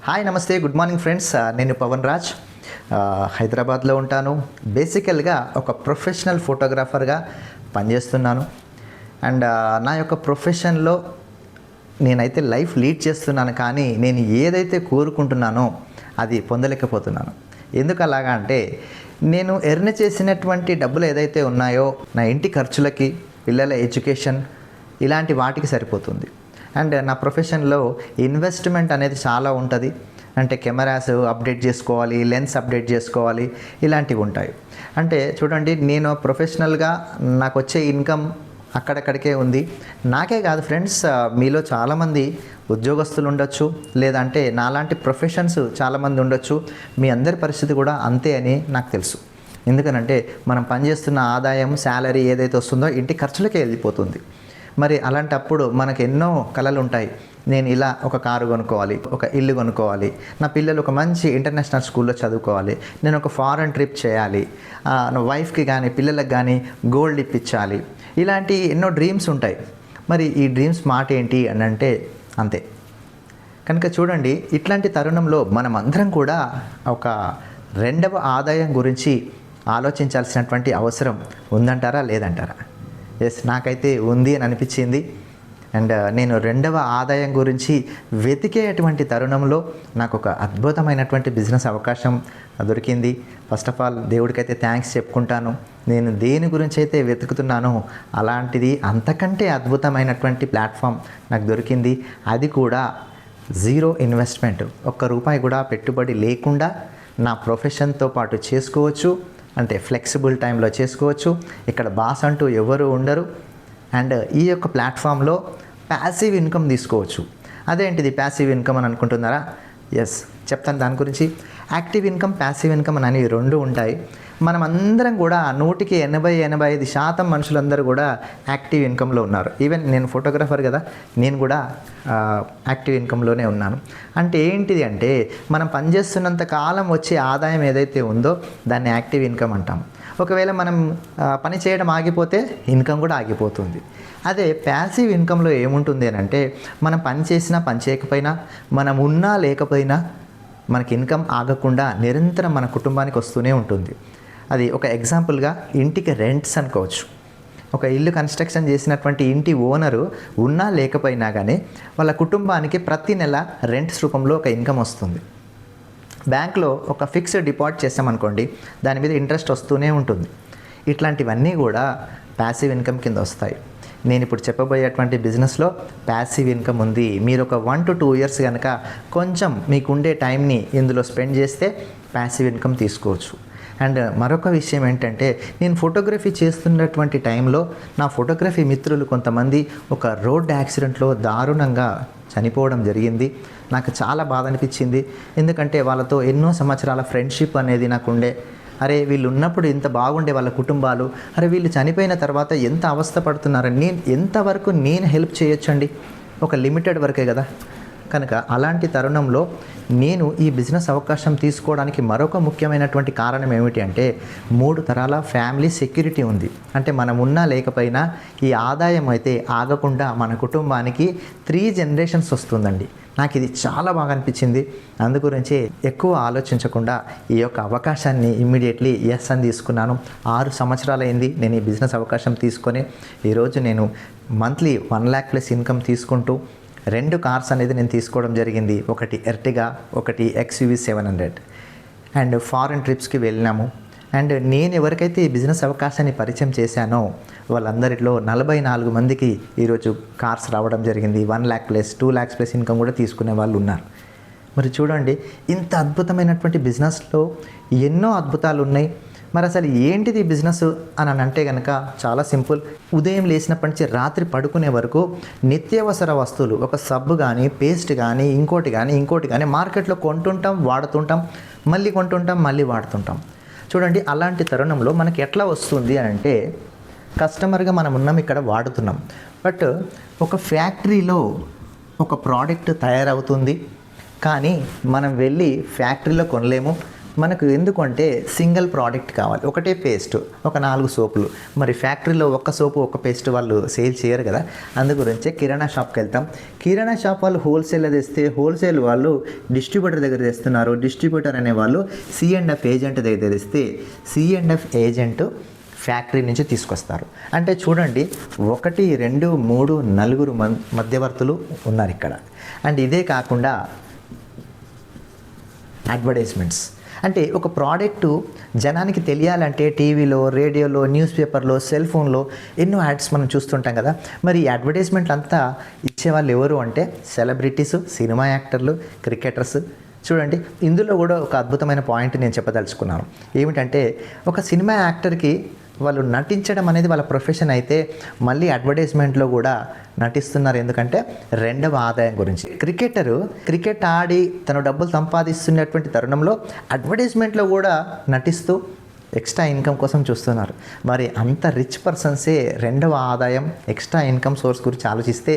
Hi నమస్తే good morning friends. నేను పవన్ రాజ్, హైదరాబాద్లో ఉంటాను. బేసికల్గా ఒక ప్రొఫెషనల్ ఫోటోగ్రాఫర్గా పనిచేస్తున్నాను. అండ్ నా యొక్క ప్రొఫెషన్లో నేనైతే లైఫ్ లీడ్ చేస్తున్నాను, కానీ నేను ఏదైతే కోరుకుంటున్నానో అది పొందలేకపోతున్నాను. ఎందుకు అలాగా అంటే, నేను ఎర్న్ చేసినటువంటి డబ్బులు ఏదైతే ఉన్నాయో నా ఇంటి ఖర్చులకి, పిల్లల ఎడ్యుకేషన్, ఇలాంటి వాటికి సరిపోతుంది. అండ్ నా ప్రొఫెషన్లో ఇన్వెస్ట్మెంట్ అనేది చాలా ఉంటుంది. అంటే కెమెరాస్ అప్డేట్ చేసుకోవాలి, లెన్స్ అప్డేట్ చేసుకోవాలి, ఇలాంటివి ఉంటాయి. అంటే చూడండి, నేను ప్రొఫెషనల్గా నాకు వచ్చే ఇన్కమ్ అక్కడక్కడికే ఉంది. నాకే కాదు ఫ్రెండ్స్, మీలో చాలామంది ఉద్యోగస్తులు ఉండొచ్చు, లేదంటే నాలాంటి ప్రొఫెషన్స్ చాలామంది ఉండొచ్చు. మీ అందరి పరిస్థితి కూడా అంతే అని నాకు తెలుసు. ఎందుకనంటే మనం పనిచేస్తున్న ఆదాయం, శాలరీ ఏదైతే వస్తుందో ఇంటి ఖర్చులకే వెళ్ళిపోతుంది. మరి అలాంటప్పుడు మనకు ఎన్నో కలలు ఉంటాయి. నేను ఇలా ఒక కారు కొనుక్కోవాలి, ఒక ఇల్లు కొనుక్కోవాలి, నా పిల్లలు ఒక మంచి ఇంటర్నేషనల్ స్కూల్లో చదువుకోవాలి, నేను ఒక ఫారెన్ ట్రిప్ చేయాలి, నా వైఫ్కి కానీ పిల్లలకు కానీ గోల్డ్ ఇప్పించాలి, ఇలాంటి ఎన్నో డ్రీమ్స్ ఉంటాయి. మరి ఈ డ్రీమ్స్ మాట ఏంటి అని అంటే అంతే. కనుక చూడండి, ఇట్లాంటి తరుణంలో మనం అందరం కూడా ఒక రెండవ ఆదాయం గురించి ఆలోచించాల్సినటువంటి అవసరం ఉందంటారా లేదంటారా? ఎస్, నాకైతే ఉంది అని అనిపించింది. అండ్ నేను రెండవ ఆదాయం గురించి వెతికేటువంటి తరుణంలో నాకు ఒక అద్భుతమైనటువంటి బిజినెస్ అవకాశం దొరికింది. ఫస్ట్ ఆఫ్ ఆల్ దేవుడికైతే థ్యాంక్స్ చెప్పుకుంటాను. నేను దేని గురించి అయితే వెతుకుతున్నానో అలాంటిది అంతకంటే అద్భుతమైనటువంటి ప్లాట్ఫామ్ నాకు దొరికింది. అది కూడా జీరో ఇన్వెస్ట్మెంట్, ఒక్క రూపాయి కూడా పెట్టుబడి లేకుండా నా ప్రొఫెషన్తో పాటు చేసుకోవచ్చు. అంటే ఫ్లెక్సిబుల్ టైంలో చేసుకోవచ్చు. ఇక్కడ బాస్ అంటూ ఎవరు ఉండరు. అండ్ ఈ యొక్క ప్లాట్ఫామ్లో ప్యాసివ్ ఇన్కమ్ తీసుకోవచ్చు. అదేంటిది ప్యాసివ్ ఇన్కమ్ అని అనుకుంటున్నారా? ఎస్, చెప్తాను దాని గురించి. యాక్టివ్ ఇన్కమ్, ప్యాసివ్ ఇన్కమ్ అని రెండు ఉంటాయి. మనం అందరం కూడా 100-85% మనుషులందరూ కూడా యాక్టివ్ ఇన్కంలో ఉన్నారు. ఈవెన్ నేను ఫోటోగ్రాఫర్ కదా, నేను కూడా యాక్టివ్ ఇన్కంలోనే ఉన్నాను. అంటే ఏంటిది అంటే, మనం పనిచేస్తున్నంత కాలం వచ్చే ఆదాయం ఏదైతే ఉందో దాన్ని యాక్టివ్ ఇన్కమ్ అంటాం. ఒకవేళ మనం పని చేయడం ఆగిపోతే ఇన్కమ్ కూడా ఆగిపోతుంది. అదే ప్యాసివ్ ఇన్కంలో ఏముంటుంది అని అంటే, మనం పని చేసినా పని చేయకపోయినా, మనం ఉన్నా లేకపోయినా మనకి ఇన్కమ్ ఆగకుండా నిరంతరం మన కుటుంబానికి వస్తూనే ఉంటుంది. అది ఒక ఎగ్జాంపుల్గా ఇంటికి రెంట్స్ అనుకోవచ్చు. ఒక ఇల్లు కన్స్ట్రక్షన్ చేసినటువంటి ఇంటి ఓనరు ఉన్నా లేకపోయినా కానీ వాళ్ళ కుటుంబానికి ప్రతి నెల రెంట్స్ రూపంలో ఒక ఇన్కమ్ వస్తుంది. బ్యాంక్లో ఒక ఫిక్స్డ్ డిపాజిట్ చేసామనుకోండి, దాని మీద ఇంట్రెస్ట్ వస్తూనే ఉంటుంది. ఇట్లాంటివన్నీ కూడా ప్యాసివ్ ఇన్కమ్ కింద వస్తాయి. నేను ఇప్పుడు చెప్పబోయేటువంటి బిజినెస్లో ప్యాసివ్ ఇన్కమ్ ఉంది. మీరు ఒక 1 to 2 years కనుక కొంచెం మీకుండే టైంని ఇందులో స్పెండ్ చేస్తే ప్యాసివ్ ఇన్కమ్ తీసుకోవచ్చు. అండ్ మరొక విషయం ఏంటంటే, నేను ఫోటోగ్రఫీ చేస్తున్నటువంటి టైంలో నా ఫోటోగ్రఫీ మిత్రులు కొంతమంది ఒక రోడ్ యాక్సిడెంట్లో దారుణంగా చనిపోవడం జరిగింది. నాకు చాలా బాధ అనిపించింది. ఎందుకంటే వాళ్ళతో ఎన్నో సంవత్సరాల ఫ్రెండ్షిప్ అనేది నాకు ఉండే. అరే, వీళ్ళు ఉన్నప్పుడు ఎంత బాగుండే వాళ్ళ కుటుంబాలు, అరే వీళ్ళు చనిపోయిన తర్వాత ఎంత అవస్థ పడుతున్నారని ఎంతవరకు నేను హెల్ప్ చేయొచ్చండి? ఒక లిమిటెడ్ వరకే కదా. కనుక అలాంటి తరుణంలో నేను ఈ బిజినెస్ అవకాశం తీసుకోవడానికి మరొక ముఖ్యమైనటువంటి కారణం ఏమిటి అంటే, 3 తరాల ఫ్యామిలీ సెక్యూరిటీ ఉంది. అంటే మనం ఉన్నా లేకపోయినా ఈ ఆదాయం అయితే ఆగకుండా మన కుటుంబానికి 3 generations వస్తుందండి. నాకు ఇది చాలా బాగా అనిపించింది. అందుగురించి ఎక్కువ ఆలోచించకుండా ఈ యొక్క అవకాశాన్ని ఇమ్మీడియట్లీ ఎస్ అని తీసుకున్నాను. 6 సంవత్సరాలైంది నేను ఈ బిజినెస్ అవకాశం తీసుకొని. ఈరోజు నేను మంత్లీ 1 lakh ప్లస్ ఇన్కమ్ తీసుకుంటూ 2 కార్స్ అనేది నేను తీసుకోవడం జరిగింది. ఒకటి ఎర్టిగా, ఒకటి XUV 700. అండ్ ఫారెన్ ట్రిప్స్కి వెళ్ళినాము. అండ్ నేను ఎవరికైతే ఈ బిజినెస్ అవకాశాన్ని పరిచయం చేశానో వాళ్ళందరిలో 44 మందికి ఈరోజు కార్స్ రావడం జరిగింది. 1 lakh plus, 2 lakhs plus income కూడా తీసుకునే వాళ్ళు ఉన్నారు. మరి చూడండి, ఇంత అద్భుతమైనటువంటి బిజినెస్లో ఎన్నో అద్భుతాలు ఉన్నాయి. మరి అసలు ఏంటిది బిజినెస్ అని అంటే కనుక చాలా సింపుల్. ఉదయం లేచినప్పటి నుంచి రాత్రి పడుకునే వరకు నిత్యావసర వస్తువులు, ఒక సబ్బు కానీ, పేస్ట్ కానీ, ఇంకోటి కానీ మార్కెట్లో కొంటుంటాం, వాడుతుంటాం, మళ్ళీ కొంటుంటాం, మళ్ళీ వాడుతుంటాం. చూడండి, అలాంటి తరుణంలో మనకి ఎట్లా వస్తుంది అని అంటే, కస్టమర్గా మనం ఉన్నాం, ఇక్కడ వాడుతున్నాం. బట్ ఒక ఫ్యాక్టరీలో ఒక ప్రోడక్ట్ తయారవుతుంది, కానీ మనం వెళ్ళి ఫ్యాక్టరీలో కొనలేము, మనకు ఎందుకంటే సింగిల్ ప్రోడక్ట్ కావాలి, ఒకటే పేస్ట్, ఒక 4 సోపులు. మరి ఫ్యాక్టరీలో ఒక్క సోపు ఒక్క పేస్ట్ వాళ్ళు సేల్ చేయరు కదా. అందు గురించే కిరాణా షాప్కి వెళ్తాం. కిరాణా షాప్ వాళ్ళు హోల్సేల్లో తెస్తే హోల్సేల్ వాళ్ళు డిస్ట్రిబ్యూటర్ దగ్గర తెస్తున్నారు. డిస్ట్రిబ్యూటర్ అనే వాళ్ళు C&F ఏజెంట్ దగ్గర తెస్తే C&F ఏజెంట్ ఫ్యాక్టరీ నుంచి తీసుకొస్తారు. అంటే చూడండి, 1 2 3 4 మధ్యవర్తులు ఉన్నారు ఇక్కడ. అండ్ ఇదే కాకుండా అడ్వర్టైజ్మెంట్స్, అంటే ఒక ప్రోడక్టు జనానికి తెలియాలంటే టీవీలో, రేడియోలో, న్యూస్ పేపర్లో, సెల్ ఫోన్లో ఎన్నో యాడ్స్ మనం చూస్తుంటాం కదా. మరి ఈ అడ్వర్టైజ్మెంట్లు అంతా ఇచ్చేవాళ్ళు ఎవరు అంటే సెలబ్రిటీస్, సినిమా యాక్టర్లు, క్రికెటర్స్. చూడండి, ఇందులో కూడా ఒక అద్భుతమైన పాయింట్ నేను చెప్పదలుచుకున్నాను. ఏమిటంటే ఒక సినిమా యాక్టర్కి వాళ్ళు నటించడం అనేది వాళ్ళ ప్రొఫెషన్ అయితే మళ్ళీ అడ్వర్టైజ్మెంట్లో కూడా నటిస్తున్నారు. ఎందుకంటే రెండవ ఆదాయం గురించి. క్రికెట్ ఆడి తను డబ్బులు సంపాదిస్తున్నటువంటి తరుణంలో అడ్వర్టైజ్మెంట్లో కూడా నటిస్తూ ఎక్స్ట్రా ఇన్కమ్ కోసం చూస్తున్నారు. మరి అంత రిచ్ పర్సన్సే రెండవ ఆదాయం, ఎక్స్ట్రా ఇన్కమ్ సోర్స్ గురించి ఆలోచిస్తే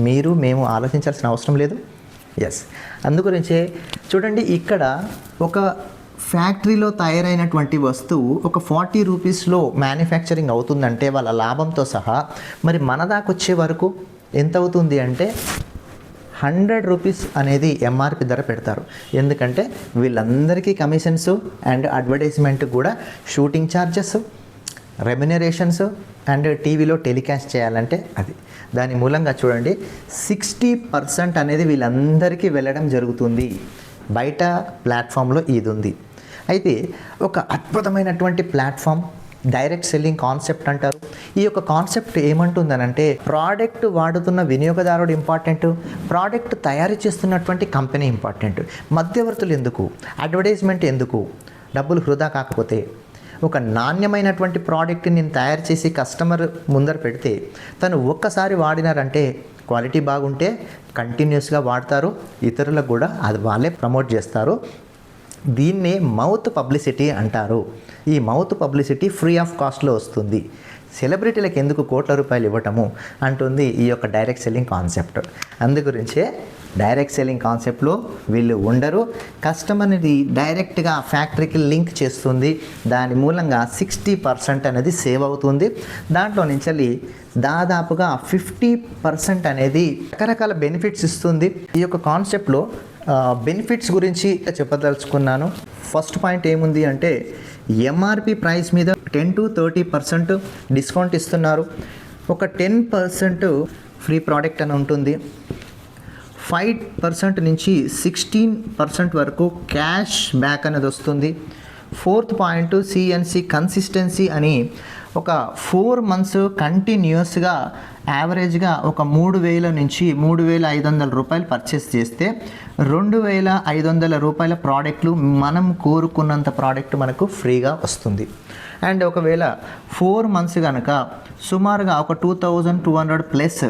మీరు మేము ఆలోచించాల్సిన అవసరం లేదు. ఎస్, అందుగురించే చూడండి, ఇక్కడ ఒక ఫ్యాక్టరీలో తయారైనటువంటి వస్తువు ఒక 40 రూపీస్లో మ్యానుఫ్యాక్చరింగ్ అవుతుందంటే వాళ్ళ లాభంతో సహా మరి మన దాకా వచ్చే వరకు ఎంత అవుతుంది అంటే 100 రూపీస్ అనేది ఎంఆర్పి ధర పెడతారు. ఎందుకంటే వీళ్ళందరికీ కమిషన్స్ అండ్ అడ్వర్టైజ్మెంట్ కూడా షూటింగ్ ఛార్జెస్, రెమ్యునరేషన్స్ అండ్ టీవీలో టెలికాస్ట్ చేయాలంటే అది. దాని మూలంగా చూడండి 60% అనేది వీళ్ళందరికీ వెళ్ళడం జరుగుతుంది. బయట ప్లాట్ఫామ్లో ఇది ఉంది. అయితే ఒక అద్భుతమైనటువంటి ప్లాట్ఫామ్ డైరెక్ట్ సెల్లింగ్ కాన్సెప్ట్ అంటారు. ఈ యొక్క కాన్సెప్ట్ ఏమంటుందనంటే ప్రోడక్ట్ వాడుతున్న వినియోగదారుడు ఇంపార్టెంట్, ప్రోడక్ట్ తయారు చేస్తున్నటువంటి కంపెనీ ఇంపార్టెంట్. మధ్యవర్తులు ఎందుకు, అడ్వర్టైజ్మెంట్ ఎందుకు, డబ్బులు వృధా కాకపోతే. ఒక నాణ్యమైనటువంటి ప్రోడక్ట్ నేను తయారు చేసి కస్టమర్ ముందర పెడితే తను ఒక్కసారి వాడినారంటే క్వాలిటీ బాగుంటే కంటిన్యూస్గా వాడతారు, ఇతరులకు కూడా అది వాళ్ళే ప్రమోట్ చేస్తారు. దీన్నే మౌత్ పబ్లిసిటీ అంటారు. ఈ మౌత్ పబ్లిసిటీ ఫ్రీ ఆఫ్ కాస్ట్లో వస్తుంది. సెలబ్రిటీలకు ఎందుకు కోట్ల రూపాయలు ఇవ్వటము అంటుంది ఈ యొక్క డైరెక్ట్ సెల్లింగ్ కాన్సెప్ట్. అందుగురించే డైరెక్ట్ సెల్లింగ్ కాన్సెప్ట్లో వీళ్ళు ఉండరు. కస్టమర్ని డైరెక్ట్గా ఫ్యాక్టరీకి లింక్ చేస్తుంది. దాని మూలంగా 60% అనేది సేవ్ అవుతుంది. దాంట్లో నుంచి దాదాపుగా 50% అనేది రకరకాల బెనిఫిట్స్ ఇస్తుంది. ఈ యొక్క కాన్సెప్ట్లో బెనిఫిట్స్ గురించి చెప్పదలుచుకున్నాను. ఫస్ట్ పాయింట్ ఏముంది అంటే ఎంఆర్పి ప్రైస్ మీద 10 to 30% డిస్కౌంట్ ఇస్తున్నారు. ఒక 10% ఫ్రీ ప్రోడక్ట్ అని ఉంటుంది. 5% నుంచి 16% వరకు క్యాష్ బ్యాక్ అనేది వస్తుంది. 4th పాయింట్ CNC కన్సిస్టెన్సీ అని ఒక 4 months కంటిన్యూస్గా యావరేజ్గా ఒక 3,000 నుంచి 3,500 రూపాయలు పర్చేస్ చేస్తే 2,500 రూపాయల ప్రోడక్ట్లు మనం కోరుకున్నంత ప్రోడక్ట్ మనకు ఫ్రీగా వస్తుంది. అండ్ ఒకవేళ 4 months కనుక సుమారుగా ఒక 2,200 ప్లస్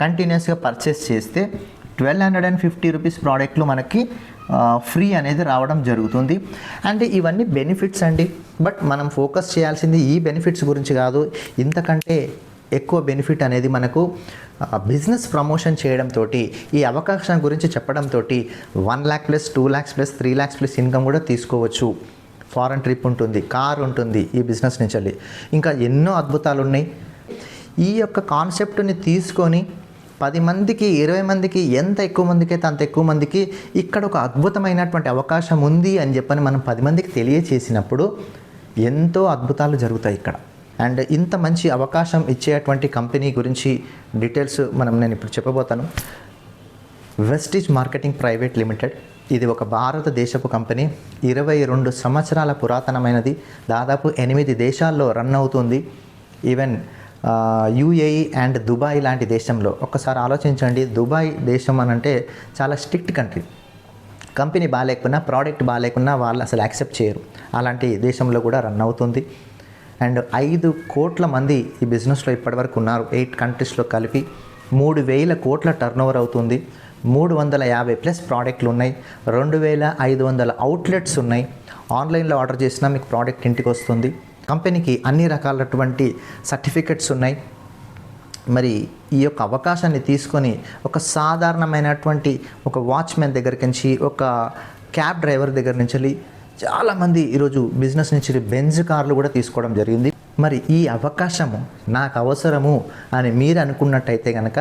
కంటిన్యూస్గా పర్చేస్ చేస్తే 1,250 రూపీస్ ప్రోడక్ట్లు మనకి ఫ్రీ అనేది రావడం జరుగుతుంది. అంటే ఇవన్నీ బెనిఫిట్స్ అండి. బట్ మనం ఫోకస్ చేయాల్సింది ఈ బెనిఫిట్స్ గురించి కాదు, ఇంతకంటే ఎక్కువ బెనిఫిట్ అనేది మనకు బిజినెస్ ప్రమోషన్ చేయడంతో, ఈ అవకాశం గురించి చెప్పడంతో 1 lakh plus 2 lakhs plus 3 lakhs plus income కూడా తీసుకోవచ్చు. ఫారెన్ ట్రిప్ ఉంటుంది, కార్ ఉంటుంది ఈ బిజినెస్ నుంచి. ఇంకా ఎన్నో అద్భుతాలు ఉన్నాయి. ఈ యొక్క కాన్సెప్ట్ని తీసుకొని 10 మందికి 20 మందికి ఎంత ఎక్కువ మందికి అయితే అంత ఎక్కువ మందికి ఇక్కడ ఒక అద్భుతమైనటువంటి అవకాశం ఉంది అని చెప్పని మనం 10 మందికి తెలియచేసినప్పుడు ఎంతో అద్భుతాలు జరుగుతాయి ఇక్కడ. అండ్ ఇంత మంచి అవకాశం ఇచ్చేటువంటి కంపెనీ గురించి డీటెయిల్స్ నేను ఇప్పుడు చెప్పబోతాను. వెస్టీజ్ మార్కెటింగ్ ప్రైవేట్ లిమిటెడ్, ఇది ఒక భారతదేశపు కంపెనీ. 22 సంవత్సరాల పురాతనమైనది. దాదాపు 8 దేశాల్లో రన్ అవుతుంది. ఈవెన్ UAE అండ్ దుబాయ్ లాంటి దేశంలో. ఒక్కసారి ఆలోచించండి, దుబాయ్ దేశం అని అంటే చాలా స్ట్రిక్ట్ కంట్రీ. కంపెనీ బాగాలేకున్నా, ప్రోడక్ట్ బాగాలేకున్నా వాళ్ళు అసలు యాక్సెప్ట్ చేయరు. అలాంటి దేశంలో కూడా రన్ అవుతుంది. అండ్ 5 కోట్ల మంది ఈ బిజినెస్లో ఇప్పటివరకు ఉన్నారు. 8 కంట్రీస్లో కలిపి 3,000 కోట్ల టర్నోవర్ అవుతుంది. 350 ప్లస్ ప్రోడక్ట్లు ఉన్నాయి. 2,500 అవుట్లెట్స్ ఉన్నాయి. ఆన్లైన్లో ఆర్డర్ చేసినా మీకు ప్రోడక్ట్ ఇంటికి వస్తుంది. కంపెనీకి అన్ని రకాలటువంటి సర్టిఫికెట్స్ ఉన్నాయి. మరి ఈ యొక్క అవకాశాన్ని తీసుకొని ఒక సాధారణమైనటువంటి ఒక వాచ్మెన్ దగ్గరికి నుంచి, ఒక క్యాబ్ డ్రైవర్ దగ్గర నుంచి చాలామంది ఈరోజు బిజినెస్ నుంచి బెంజ్ కార్లు కూడా తీసుకోవడం జరిగింది. మరి ఈ అవకాశము నాకు అవసరము అని మీరు అనుకున్నట్టయితే కనుక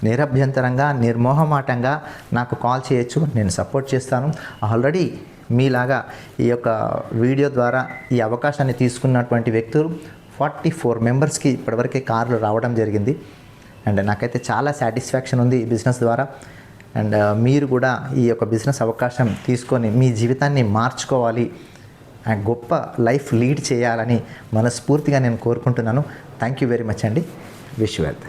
నిరభ్యంతరంగా నిర్మోహమాటంగా నాకు కాల్ చేయొచ్చు, నేను సపోర్ట్ చేస్తాను. ఆల్రెడీ మీలాగా ఈ యొక్క వీడియో ద్వారా ఈ అవకాశాన్ని తీసుకున్నటువంటి వ్యక్తులు 44 మెంబర్స్కి ఇప్పటివరకే కార్లు రావడం జరిగింది. అండ్ నాకైతే చాలా సాటిస్ఫాక్షన్ ఉంది ఈ బిజినెస్ ద్వారా. అండ్ మీరు కూడా ఈ యొక్క బిజినెస్ అవకాశం తీసుకొని మీ జీవితాన్ని మార్చుకోవాలి, గొప్ప లైఫ్ లీడ్ చేయాలని మనస్ఫూర్తిగా నేను కోరుకుంటున్నాను. థ్యాంక్ యూ వెరీ మచ్ అండి. Wish you well.